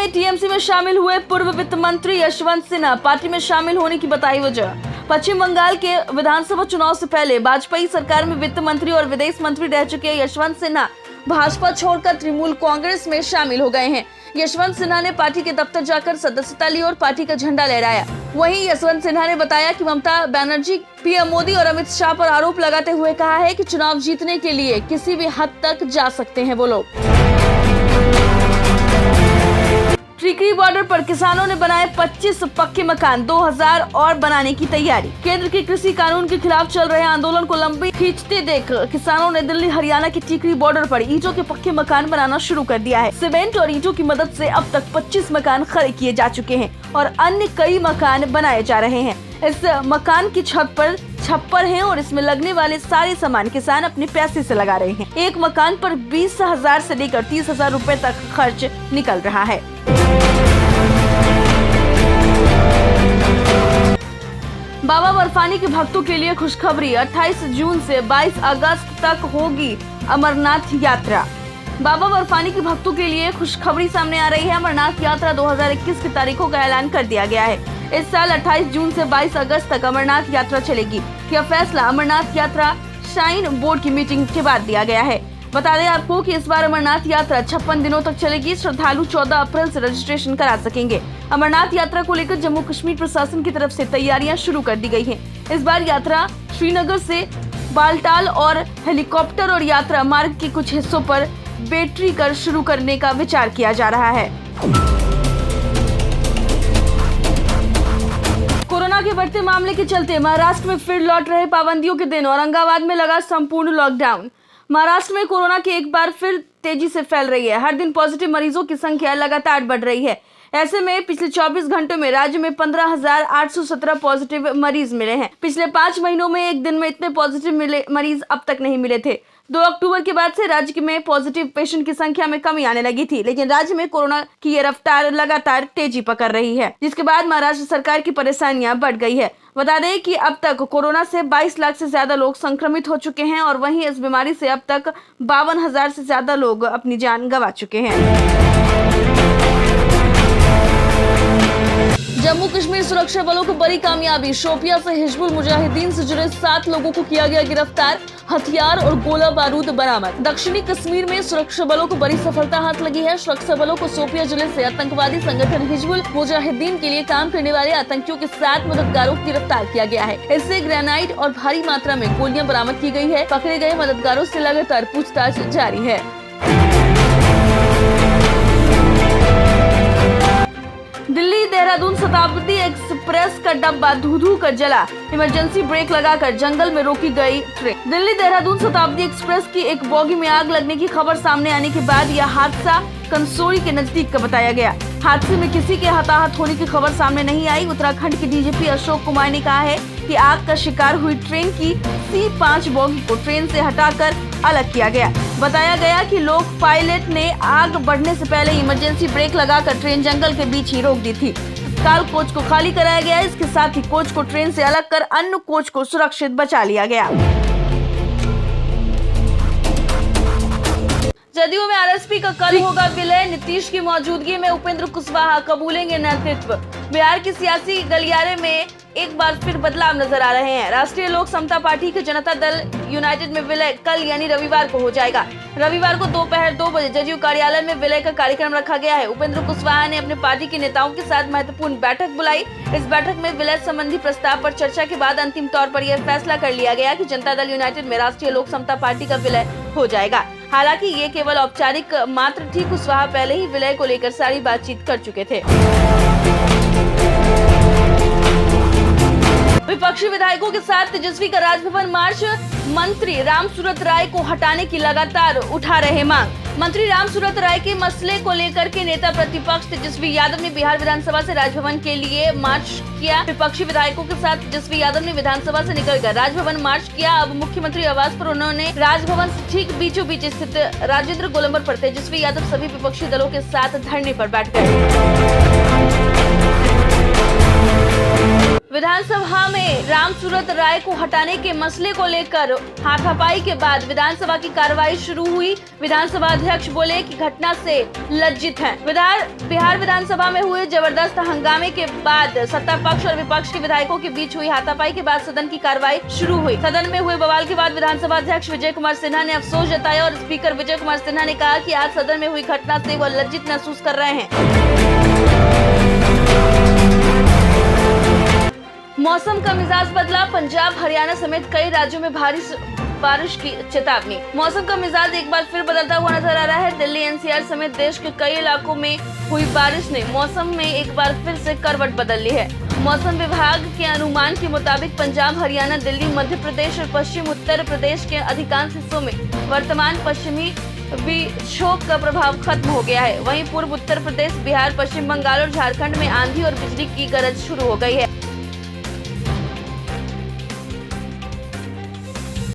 में टीएमसी में शामिल हुए पूर्व वित्त मंत्री यशवंत सिन्हा पार्टी में शामिल होने की बताई वजह। पश्चिम बंगाल के विधानसभा चुनाव से पहले वाजपेयी सरकार में वित्त मंत्री और विदेश मंत्री रह चुके यशवंत सिन्हा भाजपा छोड़कर तृणमूल कांग्रेस में शामिल हो गए हैं। यशवंत सिन्हा ने पार्टी के दफ्तर जाकर सदस्यता ली और पार्टी का झंडा लहराया। वहीं यशवंत सिन्हा ने बताया कि ममता बनर्जी, पीएम मोदी और अमित शाह पर आरोप लगाते हुए कहा है कि चुनाव जीतने के लिए किसी भी हद तक जा सकते हैं वो लोग। टिकरी बॉर्डर पर किसानों ने बनाए 25 पक्के मकान, 2000 और बनाने की तैयारी। केंद्र के कृषि कानून के खिलाफ चल रहे आंदोलन को लंबी खींचते देख किसानों ने दिल्ली हरियाणा के टिकरी बॉर्डर पर ईंटों के पक्के मकान बनाना शुरू कर दिया है। सीमेंट और ईंटों की मदद से अब तक 25 मकान खड़े किए जा चुके हैं और अन्य कई मकान बनाए जा रहे हैं। इस मकान की छत पर छप्पर है और इसमें लगने वाले सारे सामान किसान अपने पैसे से लगा रहे हैं। एक मकान पर 20,000 से लेकर 30,000 रुपए तक खर्च निकल रहा है। बाबा बर्फानी के भक्तों के लिए खुशखबरी, 28 जून से 22 अगस्त तक होगी अमरनाथ यात्रा। बाबा बर्फानी के भक्तों के लिए खुशखबरी सामने आ रही है। अमरनाथ यात्रा 2021 की तारीखों का ऐलान कर दिया गया है। इस साल 28 जून से 22 अगस्त तक अमरनाथ यात्रा चलेगी। यह फैसला अमरनाथ यात्रा श्राइन बोर्ड की मीटिंग के बाद लिया गया है। बता दें आपको कि इस बार अमरनाथ यात्रा 56 दिनों तक चलेगी। श्रद्धालु 14 अप्रैल से रजिस्ट्रेशन करा सकेंगे। अमरनाथ यात्रा को लेकर जम्मू कश्मीर प्रशासन की तरफ से तैयारियां शुरू कर दी गई हैं। इस बार यात्रा श्रीनगर से बालटाल और हेलीकॉप्टर और यात्रा मार्ग के कुछ हिस्सों पर बैटरी कर शुरू करने का विचार किया जा रहा है। कोरोना के बढ़ते मामले के चलते महाराष्ट्र में फिर लौट रहे पाबंदियों के दिन औरंगाबाद में लगा संपूर्ण लॉकडाउन। महाराष्ट्र में कोरोना की एक बार फिर तेजी से फैल रही है। हर दिन पॉजिटिव मरीजों की संख्या लगातार बढ़ रही है। ऐसे में पिछले 24 घंटों में राज्य में 15,817 पॉजिटिव मरीज मिले हैं। पिछले 5 महीनों में एक दिन में इतने पॉजिटिव मरीज अब तक नहीं मिले थे। 2 अक्टूबर के बाद से राज्य में पॉजिटिव पेशेंट की संख्या में कमी आने लगी थी, लेकिन राज्य में कोरोना की ये रफ्तार लगातार तेजी पकड़ रही है, जिसके बाद महाराष्ट्र सरकार की परेशानियां बढ़ गई है। बता दें कि अब तक कोरोना से 22 लाख से ज्यादा लोग संक्रमित हो चुके हैं और वहीं इस बीमारी से अब तक 52,000 से ज्यादा लोग अपनी जान गंवा चुके हैं। जम्मू कश्मीर सुरक्षा बलों को बड़ी कामयाबी, शोपिया से हिजबुल मुजाहिदीन से जुड़े 7 लोगों को किया गया गिरफ्तार, हथियार और गोला बारूद बरामद। दक्षिणी कश्मीर में सुरक्षा बलों को बड़ी सफलता हाथ लगी है। सुरक्षा बलों को शोपिया जिले से आतंकवादी संगठन हिजबुल मुजाहिदीन के लिए काम करने वाले आतंकियों के 7 मददगारों को गिरफ्तार किया गया है। इससे ग्रेनाइड और भारी मात्रा में गोलियां बरामद की गई है। पकड़े गए मददगारों से लगातार पूछताछ जारी है। दिल्ली देहरादून शताब्दी एक्सप्रेस का डब्बा धू कर जला, इमरजेंसी ब्रेक लगाकर जंगल में रोकी गई ट्रेन। दिल्ली देहरादून शताब्दी एक्सप्रेस की एक बोगी में आग लगने की खबर सामने आने के बाद यह हादसा कंसोरी के नजदीक का बताया गया। हादसे में किसी के हताहत होने की खबर सामने नहीं आई। उत्तराखंड के डीजीपी अशोक कुमार ने कहा है कि आग का शिकार हुई ट्रेन की C5 बोगी को ट्रेन से हटाकर अलग किया गया। बताया गया कि लोक पायलट ने आग बढ़ने से पहले इमरजेंसी ब्रेक लगाकर ट्रेन जंगल के बीच ही रोक दी थी। तत्काल कोच को खाली कराया गया। इसके साथ ही कोच को ट्रेन से अलग कर अन्य कोच को सुरक्षित बचा लिया गया। जदयू में आरएसपी का कल होगा विलय, नीतीश की मौजूदगी में उपेंद्र कुशवाहा कबूलेंगे नेतृत्व। बिहार की सियासी गलियारे में एक बार फिर बदलाव नजर आ रहे हैं। राष्ट्रीय लोक समता पार्टी के जनता दल यूनाइटेड में विलय कल यानी रविवार को हो जाएगा। रविवार को दोपहर 2 बजे जदयू कार्यालय में विलय का कार्यक्रम रखा गया है। उपेंद्र कुशवाहा ने अपने पार्टी के नेताओं के साथ महत्वपूर्ण बैठक बुलाई। इस बैठक में विलय संबंधी प्रस्ताव पर चर्चा के बाद अंतिम तौर पर यह फैसला कर लिया गया कि जनता दल यूनाइटेड में राष्ट्रीय लोक समता पार्टी का विलय हो जाएगा। हालांकि ये केवल औपचारिक मात्र थी। कुशवाहा पहले ही विलय को लेकर सारी बातचीत कर चुके थे। विपक्षी विधायकों के साथ तेजस्वी का राजभवन मार्च, मंत्री रामसूरत राय को हटाने की लगातार उठा रहे मांग। मंत्री रामसूरत राय के मसले को लेकर के नेता प्रतिपक्ष तेजस्वी यादव ने बिहार विधानसभा से राजभवन के लिए मार्च किया। विपक्षी विधायकों के साथ तेजस्वी यादव ने विधानसभा से निकलकर राजभवन मार्च किया। अब मुख्यमंत्री आवास पर उन्होंने राजभवन से ठीक बीचों बीच स्थित राजेंद्र गोलंबर पर तेजस्वी यादव सभी विपक्षी दलों के साथ धरने पर बैठ गए। विधानसभा में रामसूरत राय को हटाने के मसले को लेकर हाथापाई के बाद विधानसभा की कार्रवाई शुरू हुई। विधानसभा अध्यक्ष बोले कि घटना से लज्जित हैं। बिहार विधानसभा में हुए जबरदस्त हंगामे के बाद सत्ता पक्ष और विपक्ष के विधायकों के बीच हुई हाथापाई के बाद सदन की कार्रवाई शुरू हुई। सदन में हुए बवाल के बाद विधानसभा अध्यक्ष विजय कुमार सिन्हा ने अफसोस जताया और स्पीकर विजय कुमार सिन्हा ने कहा कि आज सदन में हुई घटना से वह लज्जित महसूस कर रहे हैं। मौसम का मिजाज बदला, पंजाब हरियाणा समेत कई राज्यों में भारी बारिश की चेतावनी। मौसम का मिजाज एक बार फिर बदलता हुआ नजर आ रहा है। दिल्ली एनसीआर समेत देश के कई इलाकों में हुई बारिश ने मौसम में एक बार फिर से करवट बदल ली है। मौसम विभाग के अनुमान के मुताबिक पंजाब हरियाणा दिल्ली मध्य प्रदेश और पश्चिम उत्तर प्रदेश के अधिकांश हिस्सों में वर्तमान पश्चिमी विक्षोभ का प्रभाव खत्म हो गया है। वहीं पूर्व उत्तर प्रदेश, बिहार, पश्चिम बंगाल और झारखंड में आंधी और बिजली की गरज शुरू हो गई है।